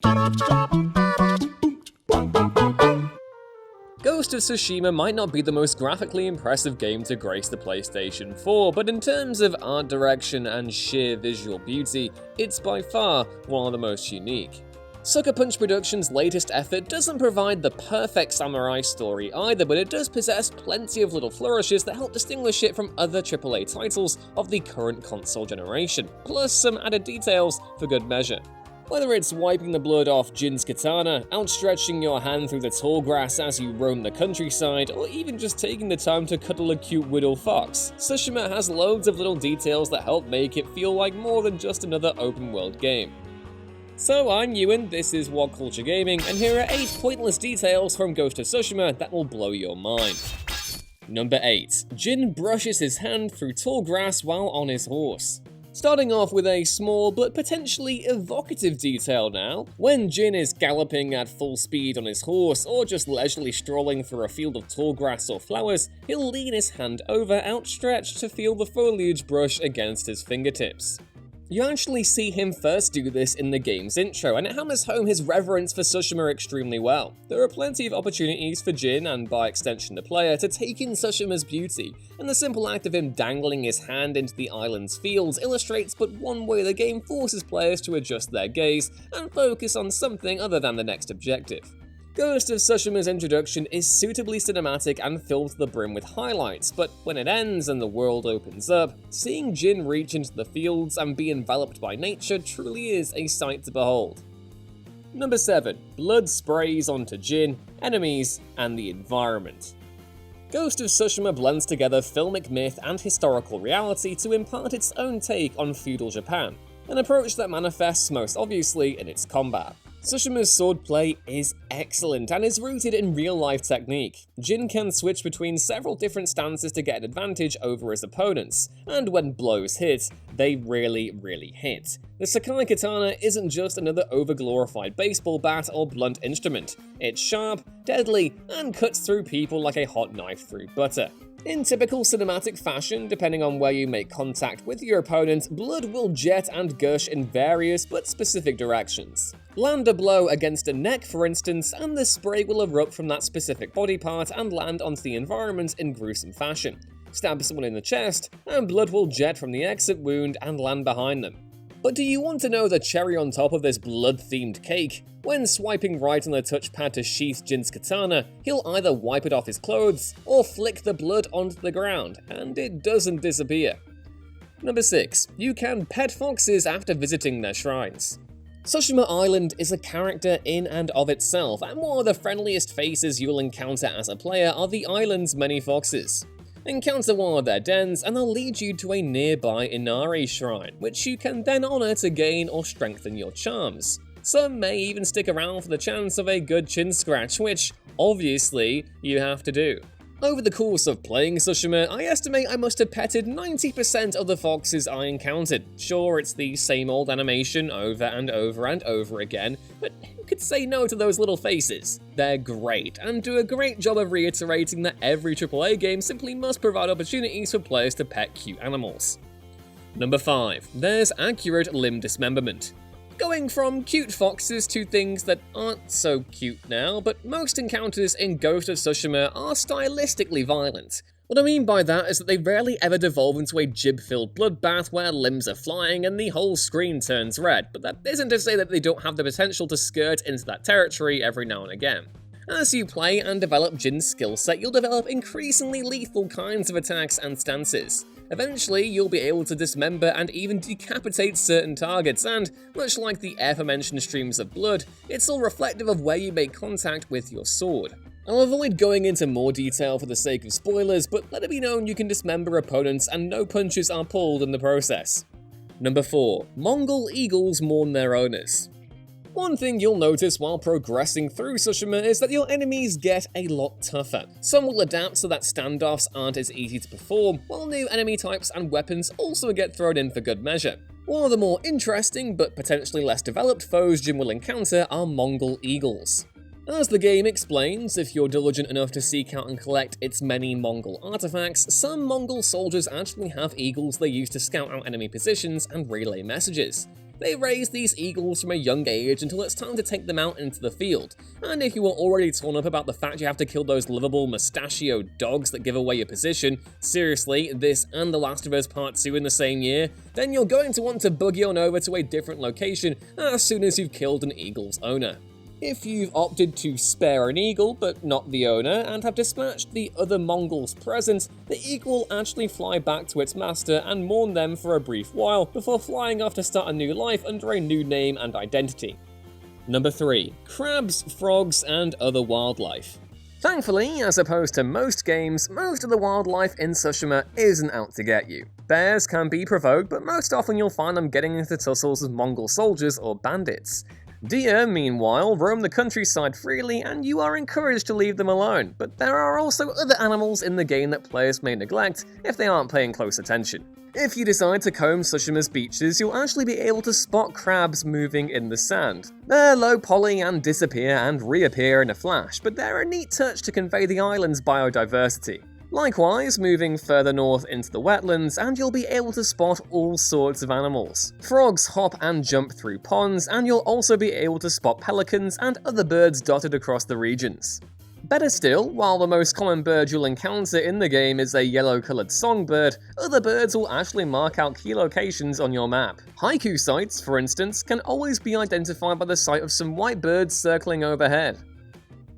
Ghost of Tsushima might not be the most graphically impressive game to grace the PlayStation 4, but in terms of art direction and sheer visual beauty, it's by far one of the most unique. Sucker Punch Productions' latest effort doesn't provide the perfect samurai story either, but it does possess plenty of little flourishes that help distinguish it from other AAA titles of the current console generation, plus some added details for good measure. Whether it's wiping the blood off JIN'S katana, outstretching your hand through the tall grass as you roam the countryside, or even just taking the time to cuddle a cute widow fox, Tsushima has loads of little details that help make it feel like more than just another open-world game. So I'm Ewan, this is WhatCulture Gaming, and here are 8 pointless details from Ghost of Tsushima that will blow your mind. Number 8. Jin brushes his hand through tall grass while on his horse. Starting off with a small but potentially evocative detail now, when Jin is galloping at full speed on his horse or just leisurely strolling through a field of tall grass or flowers, he'll lean his hand over outstretched to feel the foliage brush against his fingertips. You actually see him first do this in the game's intro, and it hammers home his reverence for Tsushima extremely well. There are plenty of opportunities for Jin, and by extension the player, to take in Tsushima's beauty, and the simple act of him dangling his hand into the island's fields illustrates but one way the game forces players to adjust their gaze and focus on something other than the next objective. Ghost of Tsushima's introduction is suitably cinematic and filled to the brim with highlights, but when it ends and the world opens up, seeing Jin reach into the fields and be enveloped by nature truly is a sight to behold. Number 7. Blood sprays onto Jin, enemies, and the environment. Ghost of Tsushima blends together filmic myth and historical reality to impart its own take on feudal Japan, an approach that manifests most obviously in its combat. Tsushima's swordplay is excellent and is rooted in real-life technique. Jin can switch between several different stances to get an advantage over his opponents, and when blows hit, they really hit. The Sakai Katana isn't just another over-glorified baseball bat or blunt instrument. It's sharp, deadly, and cuts through people like a hot knife through butter. In typical cinematic fashion, depending on where you make contact with your opponent, blood will jet and gush in various but specific directions. Land a blow against a neck, for instance, and the spray will erupt from that specific body part and land onto the environment in gruesome fashion. Stab someone in the chest, and blood will jet from the exit wound and land behind them. But do you want to know the cherry on top of this blood-themed cake? When swiping right on the touchpad to sheath JIN'S katana, he'll either wipe it off his clothes or flick the blood onto the ground, and it doesn't disappear. Number 6. You can pet foxes after visiting their shrines. Tsushima Island is a character in and of itself, and one of the friendliest faces you'll encounter as a player are the island's many foxes. Encounter one of their dens and they'll lead you to a nearby Inari shrine, which you can then honor to gain or strengthen your charms. Some may even stick around for the chance of a good chin scratch, which, obviously, you have to do. Over the course of playing Tsushima, I estimate I must have petted 90% of the foxes I encountered. Sure, it's the same old animation over and over and over again, but who could say no to those little faces? They're great, and do a great job of reiterating that every AAA game simply must provide opportunities for players to pet cute animals. Number 5. There's accurate limb dismemberment. Going from cute foxes to things that aren't so cute now, but most encounters in Ghost of Tsushima are stylistically violent. What I mean by that is that they rarely ever devolve into a jib-filled bloodbath where limbs are flying and the whole screen turns red, but that isn't to say that they don't have the potential to skirt into that territory every now and again. As you play and develop Jin's skill set, you'll develop increasingly lethal kinds of attacks and stances. Eventually, you'll be able to dismember and even decapitate certain targets, and, much like the aforementioned streams of blood, it's all reflective of where you make contact with your sword. I'll avoid going into more detail for the sake of spoilers, but let it be known you can dismember opponents and no punches are pulled in the process. Number 4. Mongol eagles mourn their owners. One thing you'll notice while progressing through Tsushima is that your enemies get a lot tougher. Some will adapt so that standoffs aren't as easy to perform, while new enemy types and weapons also get thrown in for good measure. One of the more interesting but potentially less developed foes Jin will encounter are Mongol eagles. As the game explains, if you're diligent enough to seek out and collect its many Mongol artifacts, some Mongol soldiers actually have eagles they use to scout out enemy positions and relay messages. They raise these eagles from a young age until it's time to take them out into the field, and if you were already torn up about the fact you have to kill those lovable mustachioed dogs that give away your position, seriously, this and The Last of Us Part 2 in the same year, then you're going to want to buggy on over to a different location as soon as you've killed an eagle's owner. If you've opted to spare an eagle but not the owner and have dispatched the other Mongols present, the eagle will actually fly back to its master and mourn them for a brief while before flying off to start a new life under a new name and identity. Number 3. Crabs, frogs, and other wildlife. Thankfully, as opposed to most games, most of the wildlife in Tsushima isn't out to get you. Bears can be provoked, but most often you'll find them getting into tussles with Mongol soldiers or bandits. Deer, meanwhile, roam the countryside freely and you are encouraged to leave them alone, but there are also other animals in the game that players may neglect if they aren't paying close attention. If you decide to comb Tsushima's beaches, you'll actually be able to spot crabs moving in the sand. They're low poly and disappear and reappear in a flash, but they're a neat touch to convey the island's biodiversity. Likewise, moving further north into the wetlands, and you'll be able to spot all sorts of animals. Frogs hop and jump through ponds, and you'll also be able to spot pelicans and other birds dotted across the regions. Better still, while the most common bird you'll encounter in the game is a yellow-coloured songbird, other birds will actually mark out key locations on your map. Haiku sites, for instance, can always be identified by the sight of some white birds circling overhead.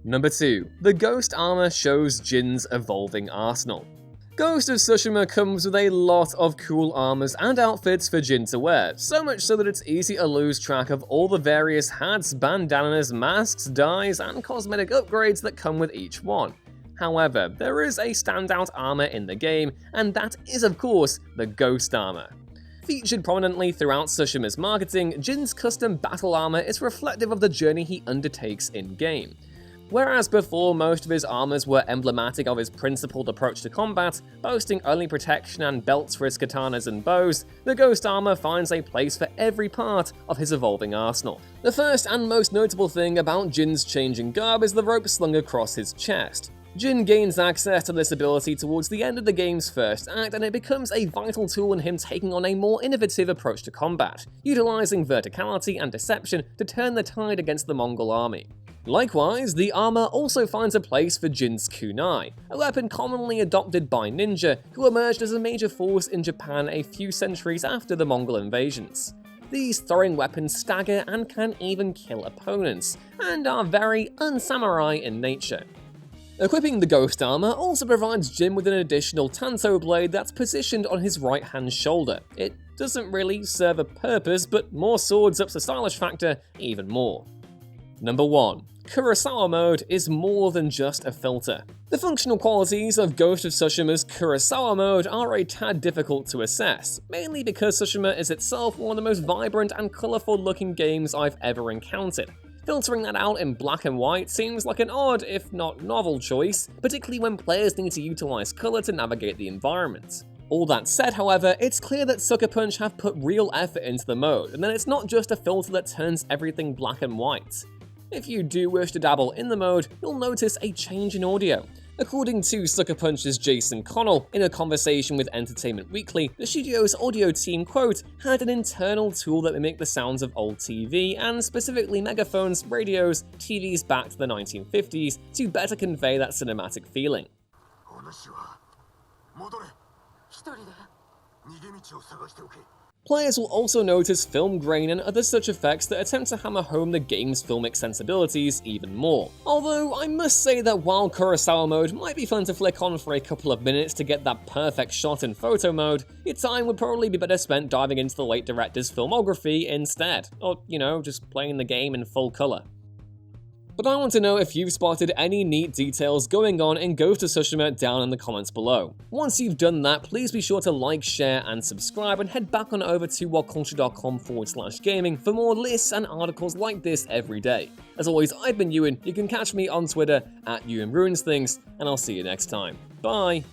Number 2. The Ghost Armor shows JIN'S evolving arsenal. Ghost of Tsushima comes with a lot of cool armors and outfits for Jin to wear, so much so that it's easy to lose track of all the various hats, bandanas, masks, dyes, and cosmetic upgrades that come with each one. However, there is a standout armor in the game, and that is of course the Ghost Armor. Featured prominently throughout Tsushima's marketing, Jin's custom battle armor is reflective of the journey he undertakes in-game. Whereas before most of his armors were emblematic of his principled approach to combat, boasting only protection and belts for his katanas and bows, the Ghost Armor finds a place for every part of his evolving arsenal. The first and most notable thing about Jin's changing garb is the rope slung across his chest. Jin gains access to this ability towards the end of the game's first act, and it becomes a vital tool in him taking on a more innovative approach to combat, utilizing verticality and deception to turn the tide against the Mongol army. Likewise, the armor also finds a place for Jin's kunai, a weapon commonly adopted by ninja, who emerged as a major force in Japan a few centuries after the Mongol invasions. These throwing weapons stagger and can even kill opponents, and are very un-samurai in nature. Equipping the Ghost Armor also provides Jin with an additional Tanto blade that's positioned on his right-hand shoulder. It doesn't really serve a purpose, but more swords ups the stylish factor even more. Number 1. Kurosawa mode is more than just a filter. The functional qualities of Ghost of Tsushima's Kurosawa mode are a tad difficult to assess, mainly because Tsushima is itself one of the most vibrant and colourful looking games I've ever encountered. Filtering that out in black and white seems like an odd, if not novel choice, particularly when players need to utilise colour to navigate the environment. All that said, however, it's clear that Sucker Punch have put real effort into the mode, and that it's not just a filter that turns everything black and white. If you do wish to dabble in the mode, you'll notice a change in audio. According to Sucker Punch's Jason Connell, in a conversation with Entertainment Weekly, the studio's audio team, quote, had an internal tool that mimicked the sounds of old TV, and specifically megaphones, radios, TVs back to the 1950s, to better convey that cinematic feeling. Players will also notice film grain and other such effects that attempt to hammer home the game's filmic sensibilities even more. Although, I must say that while Kurosawa mode might be fun to flick on for a couple of minutes to get that perfect shot in photo mode, your time would probably be better spent diving into the late director's filmography instead, or, just playing the game in full colour. But I want to know if you've spotted any neat details going on in Ghost of Tsushima down in the comments below. Once you've done that, please be sure to like, share, and subscribe, and head back on over to whatculture.com/gaming for more lists and articles like this every day. As always, I've been Ewan. You can catch me on Twitter @EwanRuinsThings, and I'll see you next time. Bye!